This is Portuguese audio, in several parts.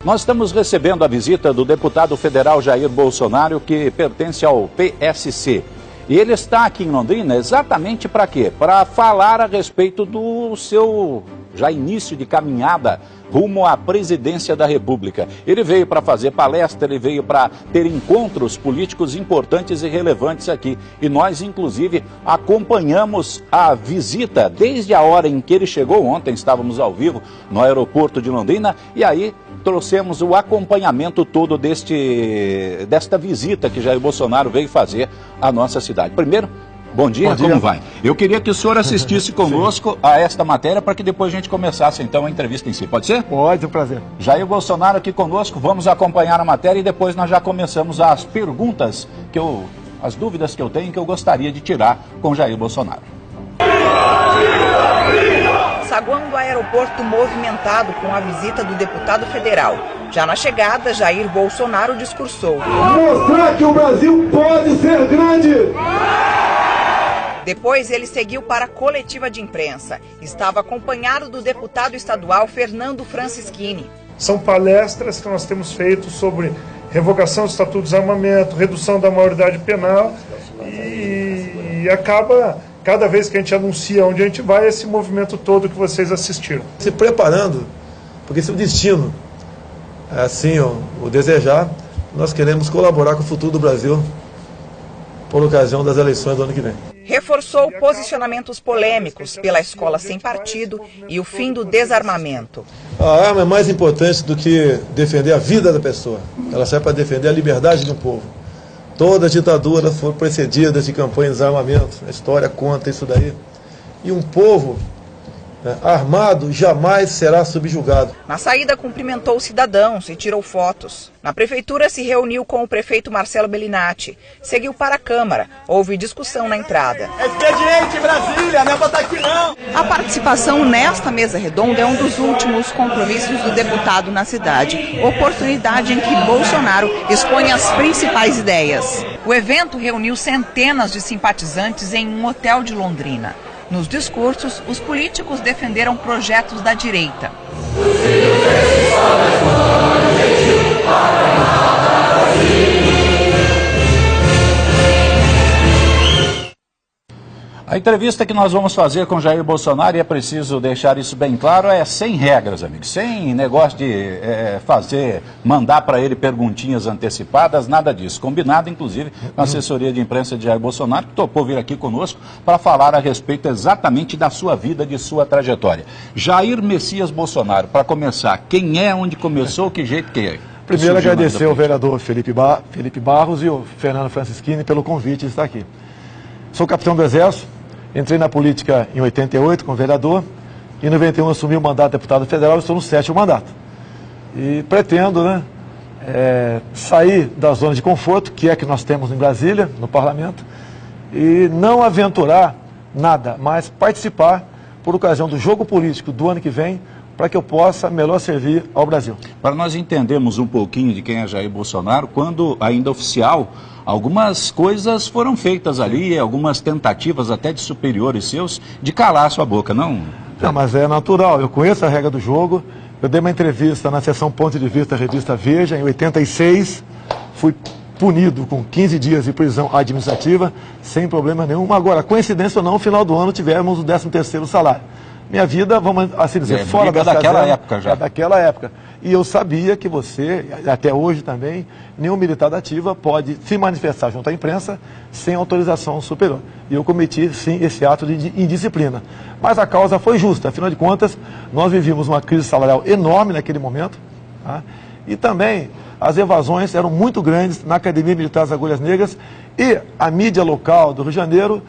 Nós estamos recebendo a visita do deputado federal Jair Bolsonaro, que pertence ao PSC. E ele está aqui em Londrina exatamente para quê? Para falar a respeito do seu já início de caminhada rumo à presidência da República. Ele veio para fazer palestra, ele veio para ter encontros políticos importantes e relevantes aqui. E nós, inclusive, acompanhamos a visita desde a hora em que ele chegou. Ontem estávamos ao vivo no aeroporto de Londrina e aí trouxemos o acompanhamento todo desta visita que Jair Bolsonaro veio fazer à nossa cidade. Primeiro, bom dia, como vai? Eu queria que o senhor assistisse conosco a esta matéria para que depois a gente começasse então a entrevista em si. Pode ser? Pode, um prazer. Jair Bolsonaro aqui conosco, vamos acompanhar a matéria e depois nós já começamos as perguntas, as dúvidas que eu tenho que eu gostaria de tirar com Jair Bolsonaro. Saguão do aeroporto movimentado com a visita do deputado federal. Já na chegada, Jair Bolsonaro discursou. Mostrar que o Brasil pode ser grande! Depois ele seguiu para a coletiva de imprensa. Estava acompanhado do deputado estadual Fernando Francischini. São palestras que nós temos feito sobre revogação do Estatuto do Desarmamento, redução da maioridade penal e acaba, cada vez que a gente anuncia onde a gente vai, esse movimento todo que vocês assistiram. Se preparando, porque se o destino é assim o desejar, nós queremos colaborar com o futuro do Brasil por ocasião das eleições do ano que vem. Reforçou posicionamentos polêmicos pela escola sem partido e o fim do desarmamento. A arma é mais importante do que defender a vida da pessoa. Ela serve para defender a liberdade de um povo. Todas as ditaduras foram precedidas de campanha de desarmamento. A história conta isso daí. E um povo armado jamais será subjugado. Na saída, cumprimentou os cidadãos e tirou fotos. Na prefeitura, se reuniu com o prefeito Marcelo Bellinati. Seguiu para a Câmara. Houve discussão na entrada. Expediente Brasília, não é botar aqui não. A participação nesta mesa redonda é um dos últimos compromissos do deputado na cidade. Oportunidade em que Bolsonaro expõe as principais ideias. O evento reuniu centenas de simpatizantes em um hotel de Londrina. Nos discursos, os políticos defenderam projetos da direita. A entrevista que nós vamos fazer com Jair Bolsonaro, e é preciso deixar isso bem claro, é sem regras, amigos, sem negócio de mandar para ele perguntinhas antecipadas, nada disso. Combinado, inclusive, com a assessoria de imprensa de Jair Bolsonaro, que topou vir aqui conosco para falar a respeito exatamente da sua vida, de sua trajetória. Jair Messias Bolsonaro, para começar, quem é, onde começou, que jeito que é? Primeiro agradecer ao vereador Felipe Barros e o Fernando Francischini pelo convite de estar aqui. Sou capitão do Exército. Entrei na política em 88 como vereador e em 91 assumi o mandato de deputado federal e estou no 7º mandato. E pretendo sair da zona de conforto, que é que nós temos em Brasília, no parlamento, e não aventurar nada, mas participar por ocasião do jogo político do ano que vem, para que eu possa melhor servir ao Brasil. Para nós entendermos um pouquinho de quem é Jair Bolsonaro, quando ainda oficial, algumas coisas foram feitas ali, algumas tentativas até de superiores seus, de calar a sua boca, não? Não, mas é natural, eu conheço a regra do jogo, eu dei uma entrevista na sessão Ponto de Vista da revista Veja, em 86, fui punido com 15 dias de prisão administrativa, sem problema nenhum. Agora, coincidência ou não, no final do ano tivemos o 13º salário. Minha vida, vamos assim dizer, fora daquela época já. É daquela época. E eu sabia que você, até hoje também, nenhum militar da ativa pode se manifestar junto à imprensa sem autorização superior. E eu cometi, sim, esse ato de indisciplina. Mas a causa foi justa. Afinal de contas, nós vivíamos uma crise salarial enorme naquele momento. Tá? E também as evasões eram muito grandes na Academia Militar das Agulhas Negras e a mídia local do Rio de Janeiro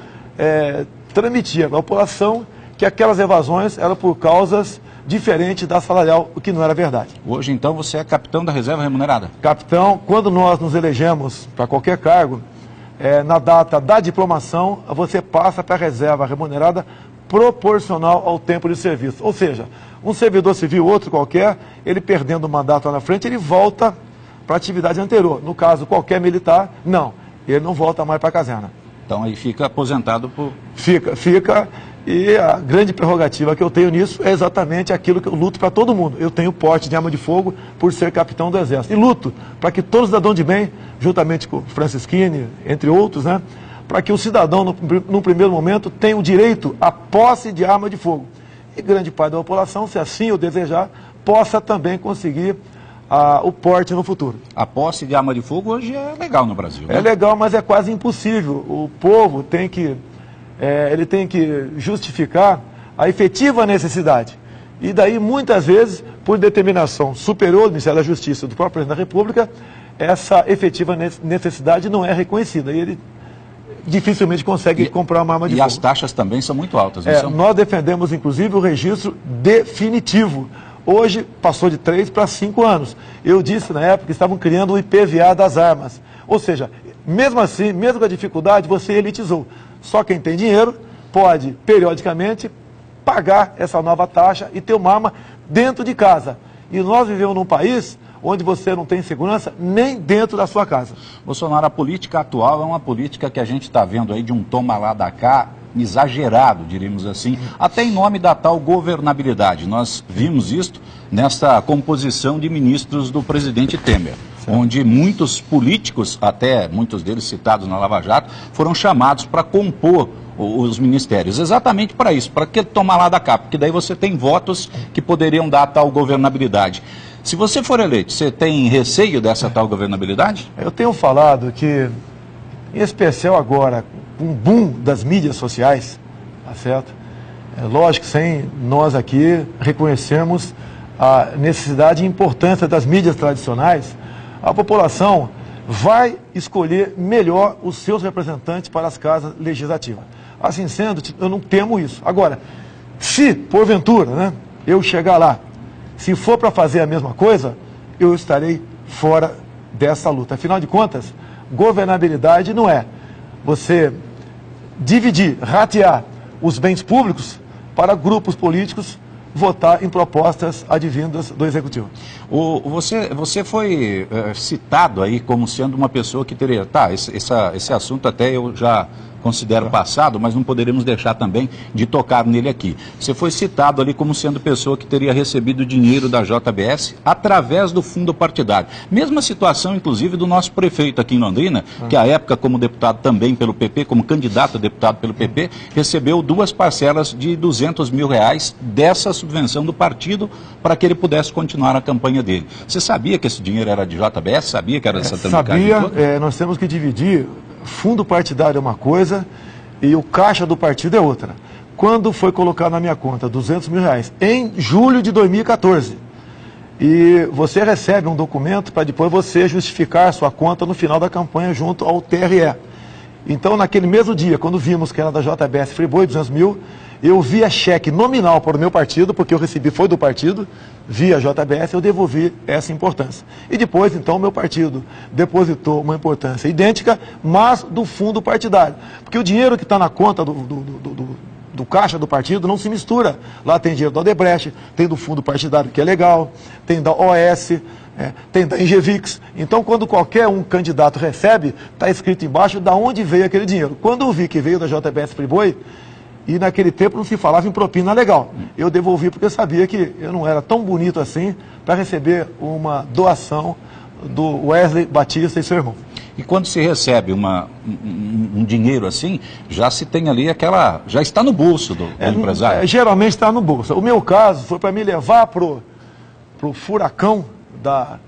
transmitia à população que aquelas evasões eram por causas diferentes da salarial, o que não era verdade. Hoje, então, você é capitão da reserva remunerada? Capitão, quando nós nos elegemos para qualquer cargo, na data da diplomação, você passa para a reserva remunerada proporcional ao tempo de serviço. Ou seja, um servidor civil, outro qualquer, ele perdendo o mandato lá na frente, ele volta para a atividade anterior. No caso, qualquer militar, não. Ele não volta mais para a caserna. Então, aí fica aposentado por... Fica. E a grande prerrogativa que eu tenho nisso é exatamente aquilo que eu luto para todo mundo. Eu tenho porte de arma de fogo por ser capitão do Exército. E luto para que todo cidadão de bem, juntamente com o Francisquini, entre outros, né, para que o cidadão, no primeiro momento, tenha o direito à posse de arma de fogo. E grande parte da população, se assim o desejar, possa também conseguir o porte no futuro. A posse de arma de fogo hoje é legal no Brasil, né? É legal, mas é quase impossível. O povo tem que... ele tem que justificar a efetiva necessidade. E daí, muitas vezes, por determinação superior do Ministério da Justiça e do próprio Presidente da República, essa efetiva necessidade não é reconhecida. E ele dificilmente consegue comprar uma arma de fogo. E as taxas também são muito altas, não são? Nós defendemos, inclusive, o registro definitivo. Hoje, passou de 3 para 5 anos. Eu disse, na época, que estavam criando o IPVA das armas. Ou seja, mesmo assim, mesmo com a dificuldade, você elitizou. Só quem tem dinheiro pode, periodicamente, pagar essa nova taxa e ter uma arma dentro de casa. E nós vivemos num país onde você não tem segurança nem dentro da sua casa. Bolsonaro, a política atual é uma política que a gente está vendo aí de um toma lá da cá exagerado, diríamos assim, até em nome da tal governabilidade. Nós vimos isto nesta composição de ministros do presidente Temer, onde muitos políticos, até muitos deles citados na Lava Jato, foram chamados para compor os ministérios, exatamente para isso, para que tomar lá da cá, porque daí você tem votos que poderiam dar a tal governabilidade. Se você for eleito, você tem receio dessa tal governabilidade? Eu tenho falado que, em especial agora, com o boom das mídias sociais, tá certo? É lógico que sem nós aqui reconhecermos a necessidade e importância das mídias tradicionais, a população vai escolher melhor os seus representantes para as casas legislativas. Assim sendo, eu não temo isso. Agora, se, porventura, né, eu chegar lá, se for para fazer a mesma coisa, eu estarei fora dessa luta. Afinal de contas, governabilidade não é você dividir, ratear os bens públicos para grupos políticos votar em propostas advindas do Executivo. Você foi citado aí como sendo uma pessoa que teria... Tá, esse assunto até eu já considero passado, mas não poderíamos deixar também de tocar nele aqui. Você foi citado ali como sendo pessoa que teria recebido dinheiro da JBS através do fundo partidário. Mesma situação, inclusive, do nosso prefeito aqui em Londrina, que à época, como deputado também pelo PP, como candidato a deputado pelo PP, recebeu 2 parcelas de R$200 mil dessa subvenção do partido para que ele pudesse continuar a campanha dele. Você sabia que esse dinheiro era de JBS? Sabia que era dessa tramicagem toda? Sabia, nós temos que dividir. Fundo partidário é uma coisa e o caixa do partido é outra. Quando foi colocado na minha conta R$200 mil, em julho de 2014, e você recebe um documento para depois você justificar a sua conta no final da campanha junto ao TRE. Então, naquele mesmo dia, quando vimos que era da JBS Friboi, 200 mil, eu via cheque nominal para o meu partido, porque eu recebi foi do partido, via JBS, eu devolvi essa importância. E depois, então, o meu partido depositou uma importância idêntica, mas do fundo partidário. Porque o dinheiro que está na conta do caixa do partido não se mistura. Lá tem dinheiro da Odebrecht, tem do fundo partidário, que é legal, tem da OS, tem da Engevix. Então, quando qualquer um candidato recebe, está escrito embaixo de onde veio aquele dinheiro. Quando eu vi que veio da JBS Friboi, e naquele tempo não se falava em propina legal, eu devolvi porque eu sabia que eu não era tão bonito assim para receber uma doação do Wesley Batista e seu irmão. E quando se recebe um dinheiro assim, já se tem ali aquela... já está no bolso do empresário? Geralmente está no bolso. O meu caso foi para me levar pro furacão da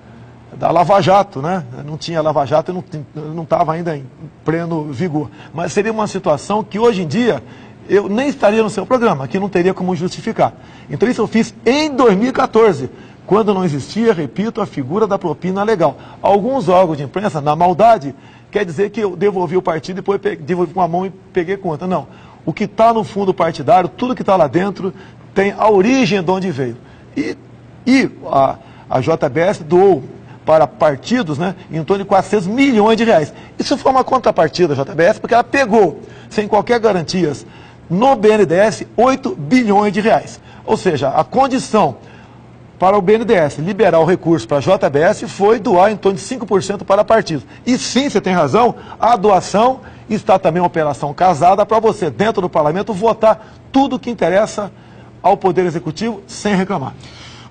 Lava Jato, né? Não tinha Lava Jato, eu não estava ainda em pleno vigor. Mas seria uma situação que hoje em dia eu nem estaria no seu programa, que não teria como justificar. Então isso eu fiz em 2014, quando não existia, repito, a figura da propina legal. Alguns órgãos de imprensa, na maldade, quer dizer que eu devolvi o partido e depois devolvi com a mão e peguei conta. Não. O que está no fundo partidário, tudo que está lá dentro, tem a origem de onde veio. E a JBS doou para partidos, né, em torno de 400 milhões de reais. Isso foi uma contrapartida da JBS, porque ela pegou, sem qualquer garantias, no BNDES, 8 bilhões de reais. Ou seja, a condição para o BNDES liberar o recurso para a JBS foi doar em torno de 5% para partidos. E sim, você tem razão, a doação está também uma operação casada para você, dentro do parlamento, votar tudo que interessa ao Poder Executivo sem reclamar.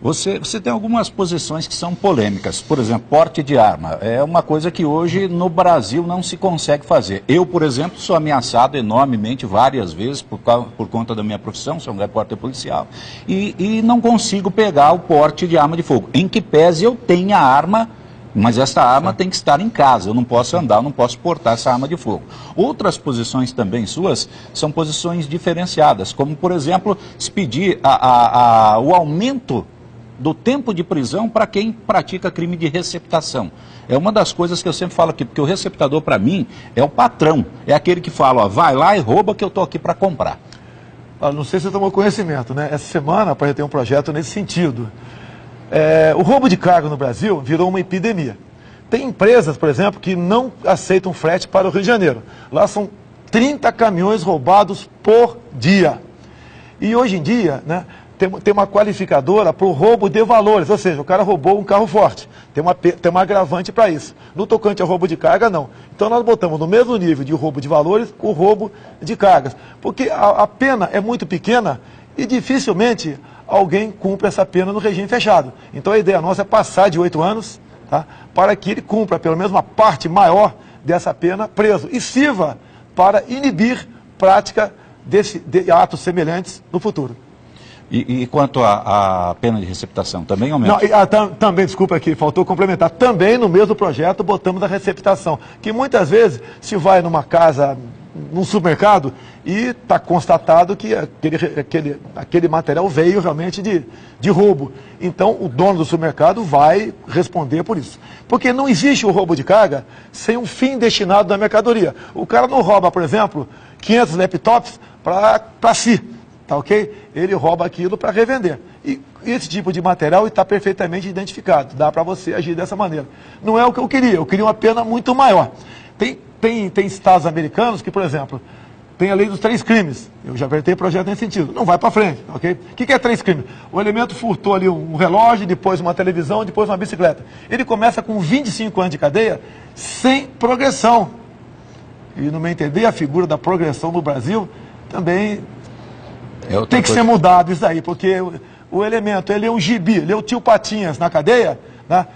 Você tem algumas posições que são polêmicas, por exemplo, porte de arma. É uma coisa que hoje no Brasil não se consegue fazer. Eu, por exemplo, sou ameaçado enormemente várias vezes por conta da minha profissão, sou um repórter policial, e não consigo pegar o porte de arma de fogo. Em que pese eu tenha arma, mas essa arma tem que estar em casa, eu não posso andar, eu não posso portar essa arma de fogo. Outras posições também suas são posições diferenciadas, como, por exemplo, se pedir o aumento do tempo de prisão para quem pratica crime de receptação. É uma das coisas que eu sempre falo aqui, porque o receptador, para mim, é o patrão. É aquele que fala, ó, vai lá e rouba que eu estou aqui para comprar. Não sei se você tomou conhecimento, né? Essa semana apresentei um projeto nesse sentido. O roubo de carga no Brasil virou uma epidemia. Tem empresas, por exemplo, que não aceitam frete para o Rio de Janeiro. Lá são 30 caminhões roubados por dia. E hoje em dia, né, tem uma qualificadora para o roubo de valores, ou seja, o cara roubou um carro forte, tem uma agravante para isso. No tocante ao roubo de carga, não. Então nós botamos no mesmo nível de roubo de valores o roubo de cargas, porque a pena é muito pequena e dificilmente alguém cumpre essa pena no regime fechado. Então a ideia nossa é passar de 8 anos, tá, para que ele cumpra pelo menos uma parte maior dessa pena preso e sirva para inibir prática de atos semelhantes no futuro. E quanto à pena de receptação, também aumenta? Não, também, desculpa aqui, faltou complementar. Também no mesmo projeto botamos a receptação, que muitas vezes se vai numa casa, num supermercado, e está constatado que aquele material veio realmente de roubo. Então o dono do supermercado vai responder por isso. Porque não existe o roubo de carga sem um fim destinado da mercadoria. O cara não rouba, por exemplo, 500 laptops para si. Tá ok? Ele rouba aquilo para revender. E esse tipo de material está perfeitamente identificado. Dá para você agir dessa maneira. Não é o que eu queria uma pena muito maior. Tem estados americanos que, por exemplo, tem a lei dos 3 crimes. Eu já apertei projeto nesse sentido. Não vai para frente, ok? O que é 3 crimes? O elemento furtou ali um relógio, depois uma televisão, depois uma bicicleta. Ele começa com 25 anos de cadeia sem progressão. E, no meu entender, a figura da progressão no Brasil também tem que ser mudado isso aí, porque o elemento, ele é um gibi, ele é o tio Patinhas na cadeia, né?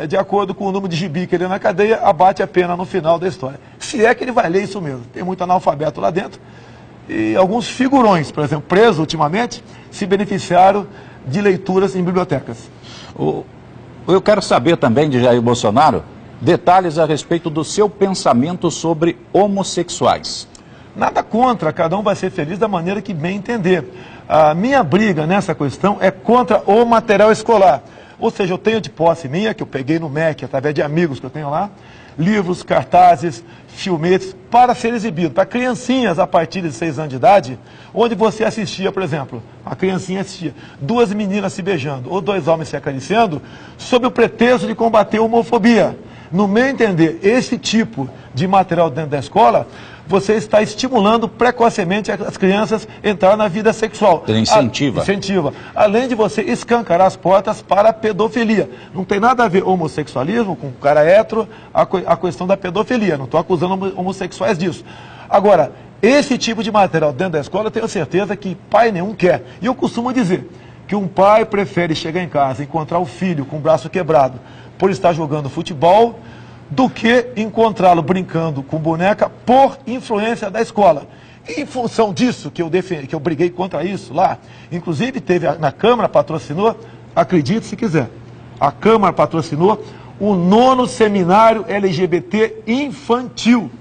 De acordo com o número de gibi que ele é na cadeia, abate a pena no final da história. Se é que ele vai ler isso mesmo. Tem muito analfabeto lá dentro. E alguns figurões, por exemplo, presos ultimamente, se beneficiaram de leituras em bibliotecas. Eu quero saber também de Jair Bolsonaro detalhes a respeito do seu pensamento sobre homossexuais. Nada contra, cada um vai ser feliz da maneira que bem entender. A minha briga nessa questão é contra o material escolar. Ou seja, eu tenho de posse minha, que eu peguei no MEC, através de amigos que eu tenho lá, livros, cartazes, filmetes, para ser exibido, para criancinhas a partir de 6 anos de idade, onde você assistia, por exemplo, a criancinha assistia 2 meninas se beijando, ou 2 homens se acariciando, sob o pretexto de combater a homofobia. No meu entender, esse tipo de material dentro da escola, você está estimulando precocemente as crianças a entrar na vida sexual. Incentiva. Incentiva. Além de você escancarar as portas para a pedofilia. Não tem nada a ver homossexualismo com o cara hétero, a questão da pedofilia. Não estou acusando homossexuais disso. Agora, esse tipo de material dentro da escola, eu tenho certeza que pai nenhum quer. E eu costumo dizer que um pai prefere chegar em casa e encontrar o filho com o braço quebrado por estar jogando futebol, do que encontrá-lo brincando com boneca por influência da escola. E em função disso, que eu briguei contra isso lá, inclusive na Câmara patrocinou, acredite se quiser, a Câmara patrocinou o 9º Seminário LGBT Infantil.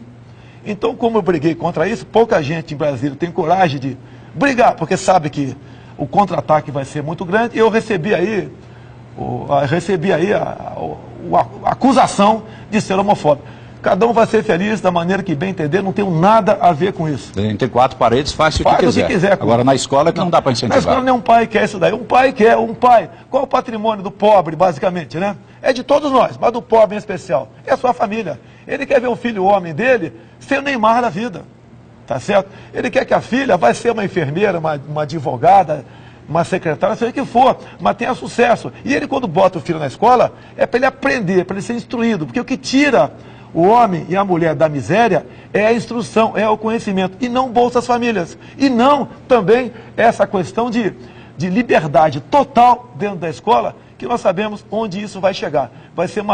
Então, como eu briguei contra isso, pouca gente em Brasília tem coragem de brigar, porque sabe que o contra-ataque vai ser muito grande, e eu recebi aí a acusação de ser homofóbico. Cada um vai ser feliz da maneira que bem entender, não tem nada a ver com isso. Entre 4 paredes faz o que quiser. Agora na escola é que não dá para incentivar. Na escola nenhum pai quer isso daí. Um pai quer, Qual é o patrimônio do pobre, basicamente, né? É de todos nós, mas do pobre em especial. É a sua família. Ele quer ver o filho homem dele ser o Neymar da vida. Tá certo? Ele quer que a filha vai ser uma enfermeira, uma advogada, uma secretária, seja o que for, mas tenha sucesso. E ele, quando bota o filho na escola, é para ele aprender, para ele ser instruído, porque o que tira O homem e a mulher da miséria é a instrução, é o conhecimento, e não Bolsas Famílias. E não também essa questão de liberdade total dentro da escola, que nós sabemos onde isso vai chegar. Vai ser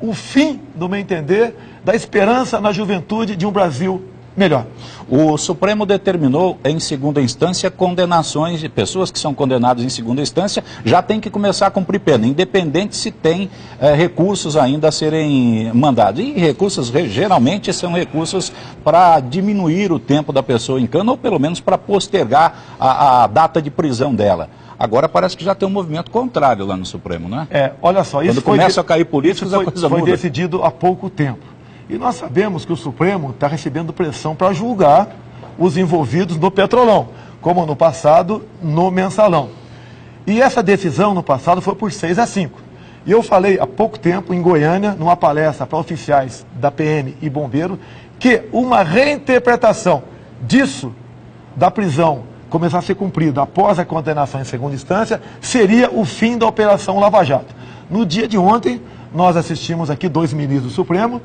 o fim, no meu entender, da esperança na juventude de um Brasil melhor. O Supremo determinou em segunda instância condenações de pessoas que são condenadas em segunda instância, já tem que começar a cumprir pena, independente se tem recursos ainda a serem mandados. E recursos geralmente são recursos para diminuir o tempo da pessoa em cana, ou pelo menos para postergar a data de prisão dela. Agora parece que já tem um movimento contrário lá no Supremo, né? Olha só, quando começam a cair políticos, a coisa muda. Foi decidido há pouco tempo. E nós sabemos que o Supremo está recebendo pressão para julgar os envolvidos no Petrolão, como no passado, no Mensalão. E essa decisão no passado foi por 6-5. E eu falei há pouco tempo em Goiânia, numa palestra para oficiais da PM e bombeiro, que uma reinterpretação disso, da prisão começar a ser cumprida após a condenação em segunda instância, seria o fim da Operação Lava Jato. No dia de ontem, nós assistimos aqui 2 ministros do Supremo.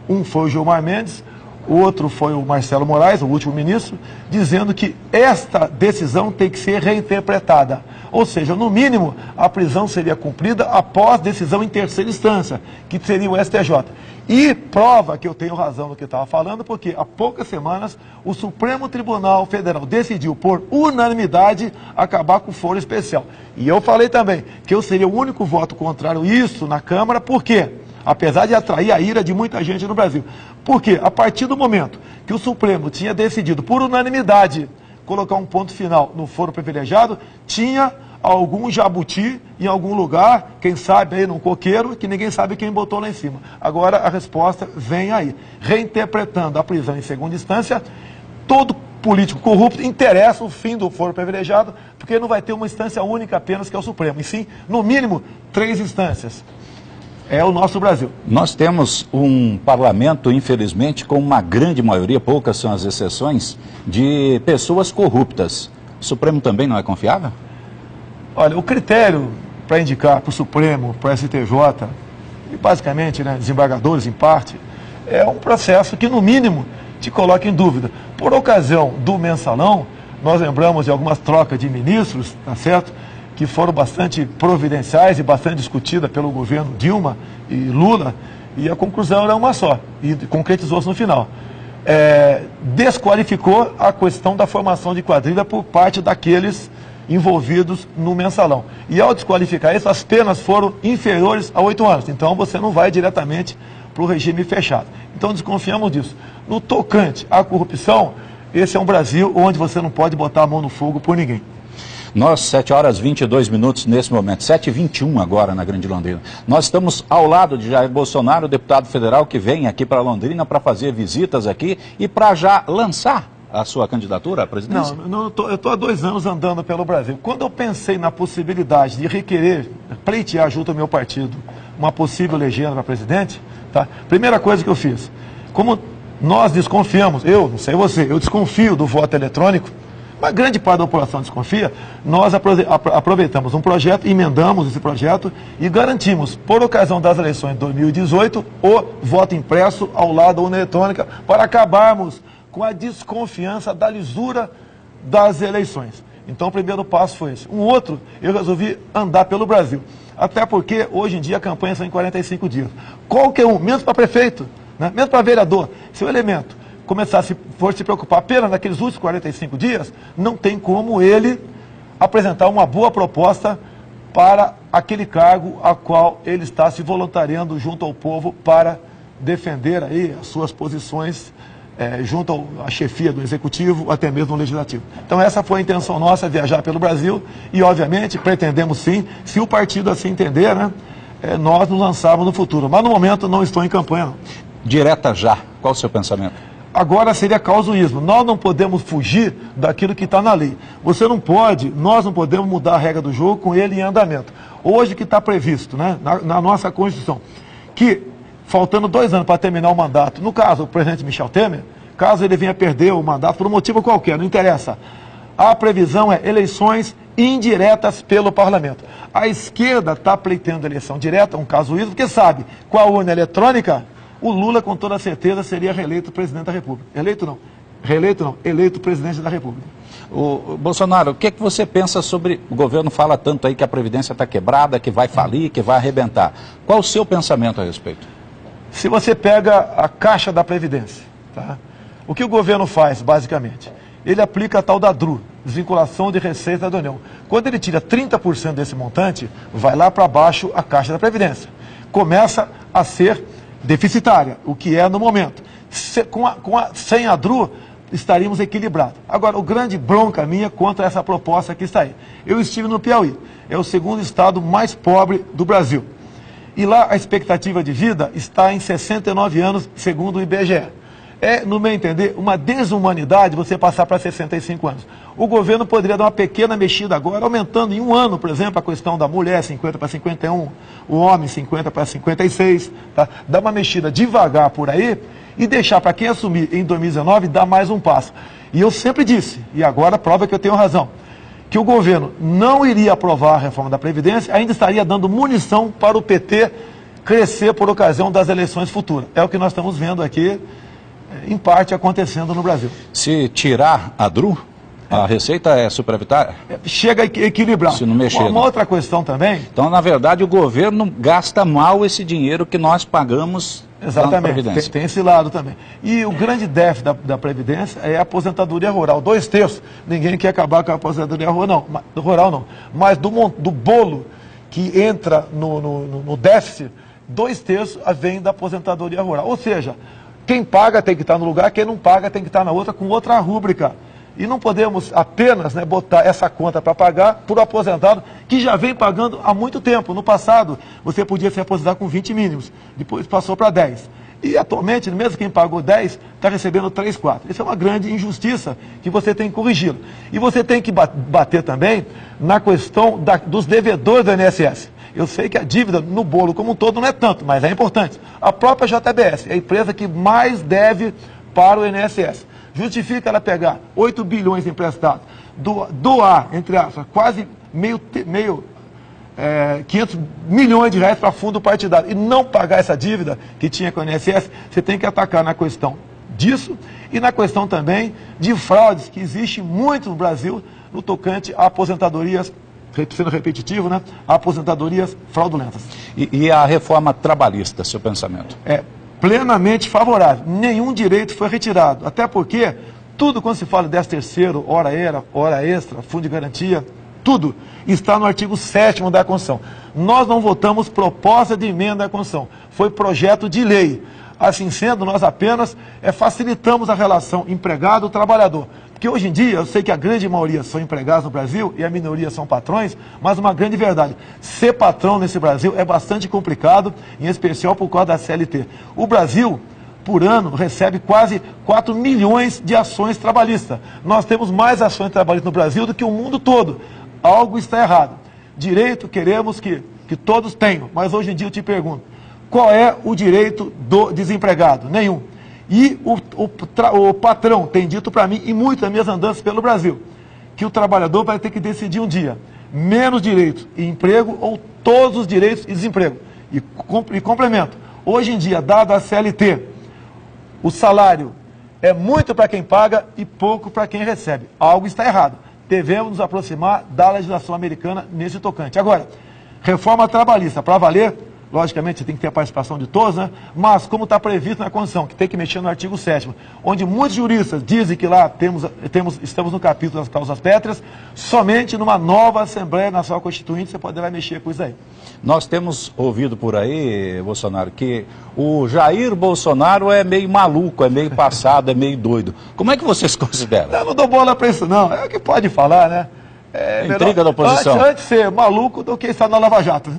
Um foi o Gilmar Mendes, o outro foi o Marcelo Moraes, o último ministro, dizendo que esta decisão tem que ser reinterpretada. Ou seja, no mínimo, a prisão seria cumprida após decisão em terceira instância, que seria o STJ. E prova que eu tenho razão no que estava falando, porque há poucas semanas o Supremo Tribunal Federal decidiu, por unanimidade, acabar com o foro especial. E eu falei também que eu seria o único voto contrário a isso na Câmara, por quê? Apesar de atrair a ira de muita gente no Brasil. Porque a partir do momento que o Supremo tinha decidido, por unanimidade, colocar um ponto final no foro privilegiado, tinha algum jabuti em algum lugar, quem sabe aí num coqueiro, que ninguém sabe quem botou lá em cima. Agora a resposta vem aí. Reinterpretando a prisão em segunda instância, todo político corrupto interessa o fim do foro privilegiado, porque não vai ter uma instância única apenas, que é o Supremo, e sim, no mínimo, 3 instâncias. É o nosso Brasil. Nós temos um parlamento, infelizmente, com uma grande maioria, poucas são as exceções, de pessoas corruptas. O Supremo também não é confiável? Olha, o critério para indicar para o Supremo, para o STJ, e basicamente, desembargadores em parte, é um processo que, no mínimo, te coloca em dúvida. Por ocasião do Mensalão, nós lembramos de algumas trocas de ministros, tá certo? Que foram bastante providenciais e bastante discutidas pelo governo Dilma e Lula, e a conclusão era uma só, e concretizou-se no final. Desqualificou a questão da formação de quadrilha por parte daqueles envolvidos no Mensalão. E ao desqualificar isso, as penas foram inferiores a 8 anos. Então você não vai diretamente para o regime fechado. Então desconfiamos disso. No tocante à corrupção, esse é um Brasil onde você não pode botar a mão no fogo por ninguém. Nós, 7h22 nesse momento, 7h21 agora na Grande Londrina. Nós estamos ao lado de Jair Bolsonaro, deputado federal que vem aqui para Londrina para fazer visitas aqui e para já lançar a sua candidatura à presidência? Não, eu estou há 2 anos andando pelo Brasil. Quando eu pensei na possibilidade de requerer, pleitear junto ao meu partido, uma possível legenda para presidente, tá? Primeira coisa que eu fiz, como nós desconfiamos, eu, não sei você, eu desconfio do voto eletrônico, uma grande parte da população desconfia, nós aproveitamos um projeto, emendamos esse projeto e garantimos, por ocasião das eleições de 2018, o voto impresso ao lado da urna eletrônica, para acabarmos com a desconfiança da lisura das eleições. Então o primeiro passo foi esse. Um outro, eu resolvi andar pelo Brasil. Até porque hoje em dia a campanha são em 45 dias. Qualquer um, menos para prefeito, mesmo para vereador, se o elemento for se preocupar apenas naqueles últimos 45 dias, não tem como ele apresentar uma boa proposta para aquele cargo a qual ele está se voluntariando junto ao povo para defender aí as suas posições junto à chefia do Executivo, até mesmo no Legislativo. Então essa foi a intenção nossa, viajar pelo Brasil e, obviamente, pretendemos sim, se o partido assim entender, nós nos lançarmos no futuro. Mas no momento não estou em campanha, não. Direta já, qual o seu pensamento? Agora seria causuísmo. Nós não podemos fugir daquilo que está na lei. Nós não podemos mudar a regra do jogo com ele em andamento. Hoje que está previsto, na nossa Constituição, que faltando 2 anos para terminar o mandato, no caso, o presidente Michel Temer, caso ele venha perder o mandato por um motivo qualquer, não interessa, a previsão é eleições indiretas pelo parlamento. A esquerda está pleiteando eleição direta, um casuísmo, porque sabe, com a urna eletrônica, o Lula, com toda certeza, seria reeleito presidente da República. Eleito presidente da República. O Bolsonaro, o que é que você pensa sobre... O governo fala tanto aí que a Previdência está quebrada, que vai falir, que vai arrebentar. Qual o seu pensamento a respeito? Se você pega a Caixa da Previdência, tá? O que o governo faz, basicamente? Ele aplica a tal da DRU, Desvinculação de Receita da União. Quando ele tira 30% desse montante, vai lá para baixo a Caixa da Previdência. Começa a ser deficitária, o que é no momento. Sem a DRU, estaríamos equilibrados. Agora, o grande bronca minha contra essa proposta que está aí. Eu estive no Piauí, é o segundo estado mais pobre do Brasil. E lá a expectativa de vida está em 69 anos, segundo o IBGE. É, no meu entender, uma desumanidade você passar para 65 anos. O governo poderia dar uma pequena mexida agora, aumentando em um ano, por exemplo, a questão da mulher, 50 para 51, o homem, 50 para 56, tá? Dar uma mexida devagar por aí e deixar para quem assumir em 2019 dar mais um passo. E eu sempre disse, e agora prova que eu tenho razão, que o governo não iria aprovar a reforma da Previdência, ainda estaria dando munição para o PT crescer por ocasião das eleições futuras. É o que nós estamos vendo aqui, em parte, acontecendo no Brasil. Se tirar a DRU, a receita é superavitária? Chega a equilibrar. Se não mexer. Uma outra questão também... Então, na verdade, o governo gasta mal esse dinheiro que nós pagamos. Exatamente, tem esse lado também. E o grande déficit da Previdência é a aposentadoria rural. 2/3. Ninguém quer acabar com a aposentadoria rural, não. Mas do bolo que entra no déficit, 2/3 vem da aposentadoria rural. Ou seja, quem paga tem que estar no lugar, quem não paga tem que estar na outra, com outra rúbrica. E não podemos apenas botar essa conta para pagar por aposentado que já vem pagando há muito tempo. No passado, você podia se aposentar com 20 mínimos, depois passou para 10. E atualmente, mesmo quem pagou 10, está recebendo 3, 4. Isso é uma grande injustiça que você tem que corrigi-la. E você tem que bater também na questão dos devedores do INSS. Eu sei que a dívida no bolo como um todo não é tanto, mas é importante. A própria JBS é a empresa que mais deve para o INSS. Justifica ela pegar 8 bilhões emprestados, doar, entre aspas, quase 500 milhões de reais para fundo partidário e não pagar essa dívida que tinha com o INSS, você tem que atacar na questão disso e na questão também de fraudes, que existe muito no Brasil no tocante a aposentadorias, sendo repetitivo, né? A aposentadorias fraudulentas. E a reforma trabalhista, seu pensamento? Plenamente favorável. Nenhum direito foi retirado. Até porque tudo quando se fala 13º, hora extra, fundo de garantia, tudo está no artigo 7º da Constituição. Nós não votamos proposta de emenda à Constituição. Foi projeto de lei. Assim sendo, nós apenas facilitamos a relação empregado-trabalhador. Porque hoje em dia, eu sei que a grande maioria são empregados no Brasil e a minoria são patrões, mas uma grande verdade, ser patrão nesse Brasil é bastante complicado, em especial por causa da CLT. O Brasil, por ano, recebe quase 4 milhões de ações trabalhistas. Nós temos mais ações trabalhistas no Brasil do que o mundo todo. Algo está errado. Direito queremos que todos tenham, mas hoje em dia eu te pergunto, qual é o direito do desempregado? Nenhum. E o patrão tem dito para mim, e muitas das minhas andanças pelo Brasil, que o trabalhador vai ter que decidir um dia, menos direitos e emprego ou todos os direitos e desemprego. E complemento, hoje em dia, dado a CLT, o salário é muito para quem paga e pouco para quem recebe. Algo está errado. Devemos nos aproximar da legislação americana nesse tocante. Agora, reforma trabalhista, para valer, logicamente tem que ter a participação de todos, né? Mas como está previsto na Constituição, que tem que mexer no artigo 7º, onde muitos juristas dizem que lá estamos no capítulo das causas pétreas, somente numa nova Assembleia Nacional Constituinte você poderá mexer com isso aí. Nós temos ouvido por aí, Bolsonaro, que o Jair Bolsonaro é meio maluco, é meio passado, é meio doido. Como é que vocês consideram? Eu não dou bola para isso não, é o que pode falar, né? Intriga da oposição. Antes de ser maluco do que estar na Lava Jato.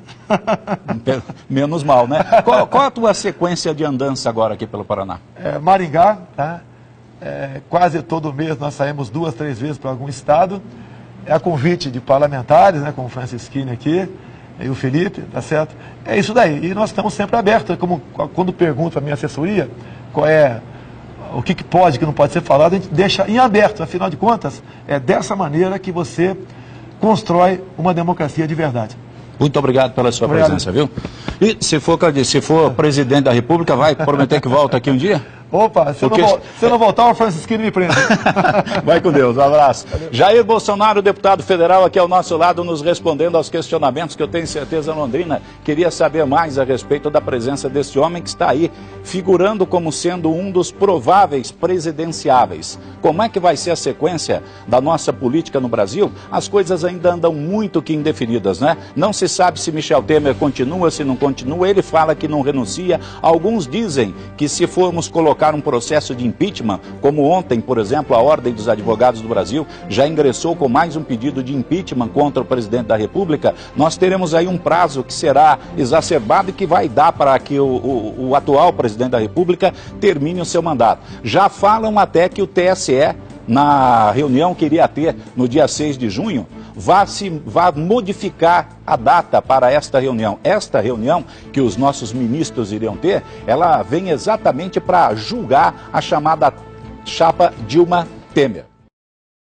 Menos mal, né? Qual a tua sequência de andança agora aqui pelo Paraná? Maringá, tá? Quase todo mês nós saímos 2, 3 vezes para algum estado. É a convite de parlamentares, né, como o Francisquini aqui, e o Felipe, tá certo? É isso daí. E nós estamos sempre abertos. Quando pergunto à minha assessoria qual é o que pode, que não pode ser falado, a gente deixa em aberto. Afinal de contas, é dessa maneira que você constrói uma democracia de verdade. Muito obrigado pela sua presença, viu? E se for presidente da República, vai prometer que volta aqui um dia? Opa, se eu não voltar, o Francisquinho me prende. Vai com Deus, um abraço. Jair Bolsonaro, deputado federal, aqui ao nosso lado, nos respondendo aos questionamentos que eu tenho certeza Londrina queria saber mais a respeito da presença desse homem que está aí, figurando como sendo um dos prováveis presidenciáveis. Como é que vai ser a sequência da nossa política no Brasil? As coisas ainda andam muito que indefinidas, né? Não se sabe se Michel Temer continua, se não continua. Ele fala que não renuncia. Alguns dizem que se formos colocar um processo de impeachment, como ontem, por exemplo, a Ordem dos Advogados do Brasil já ingressou com mais um pedido de impeachment contra o presidente da República, nós teremos aí um prazo que será exacerbado e que vai dar para que o atual presidente da República termine o seu mandato. Já falam até que o TSE, na reunião que iria ter no dia 6 de junho, vai modificar a data para esta reunião. Esta reunião que os nossos ministros iriam ter, ela vem exatamente para julgar a chamada chapa Dilma Temer.